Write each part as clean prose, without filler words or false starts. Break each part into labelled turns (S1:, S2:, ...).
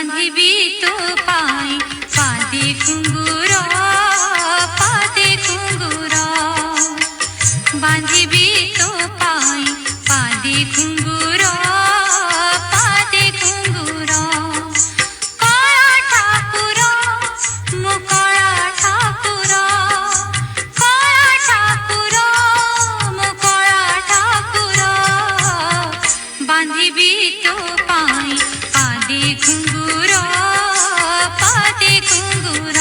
S1: বাঁধিবি তো পাই পাদে ঘুঙ্গুর, পাদে ঘুঙ্গুর, বাঁধিবি তো পাই পাদে ঘুঙ্গুর, পাদে ঘুঙ্গুর। কলা ঠাকুর মো কলা ঠাকুর, কলা ঠাকুর মো কলা ঠাকুর, বাঁধিবি তো পাই পাদে ঘুঙ্গুর, পাদে ঘুঙ্গুর,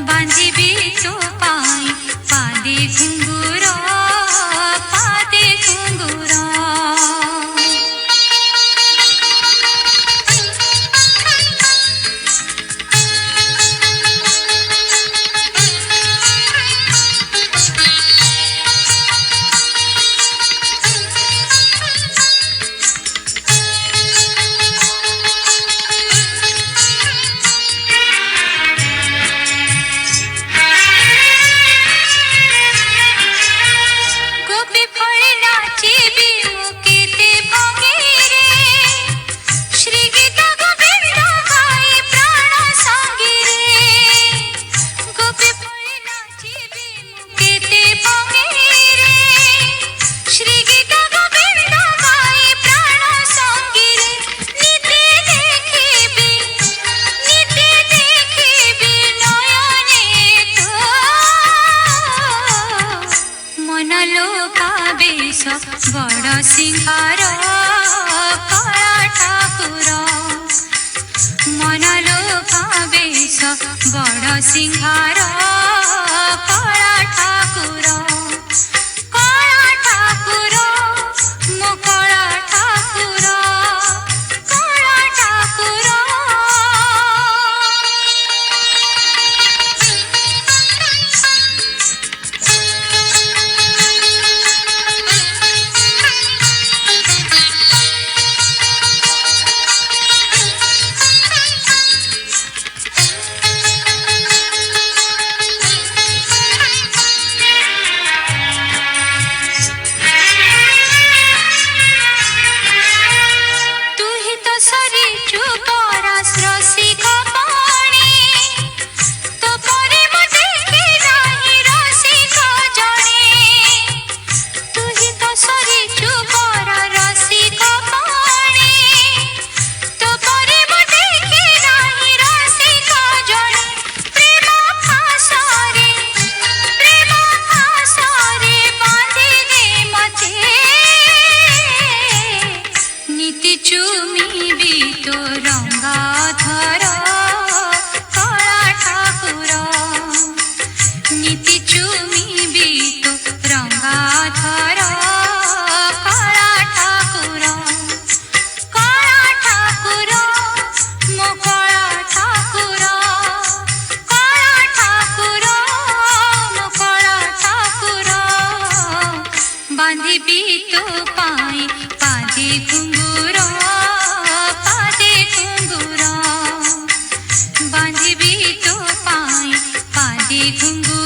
S1: বাঁধিবি তো পাই পাদে ঘুঙ্গুর, পাদে ঘুঙ্গুর। গোপী ফলে নাচিবি মুখেতে ভঙ্গিরে, শ্রীগীতা গোবিন্দ গাই প্রাণ সঙ্গীরে। গোপী ফলে নাচিবি মুখেতে ভঙ্গিরে, শ্রীগীতা গোবিন্দ গাই প্রাণ সঙ্গীরে। নিতে দেখিবি নয়নে তো, মন লোভাবে বড় সিংহার কলা ঠাকুর, মন লোভাবে বড় সিংহার কলা ঠাকুর, কলা ঠাকুর মো কলা ঠাকুর, কলা ঠাকুর। তুহি তো সরি চুপরাস রসিক পাণি, তো পরে মো দেখি নাহি রসিক জনে। তুহি তো সরি চুপরা রসিক পাণি, তো পরে মো দেখি নাহি রসিক জনে। প্রেম ফাঁসরে বাঁধি দে মতে, নীতি চুমিবি তো রঙ্গাধর কলা ঠাকুর, নীতি চুমিবি তো রঙ্গাধর কলা ঠাকুর, কলা ঠাকুর মো কলা ঠাকুর, কলা ঠাকুর মো কলা ঠাকুর, বাঁধিবি তো পাই পাদে ঘুঙ্গুর, পাদে ঘুঙ্গুর, বাঁধিবি তো পাই পাদে ঘুঙ্গুর।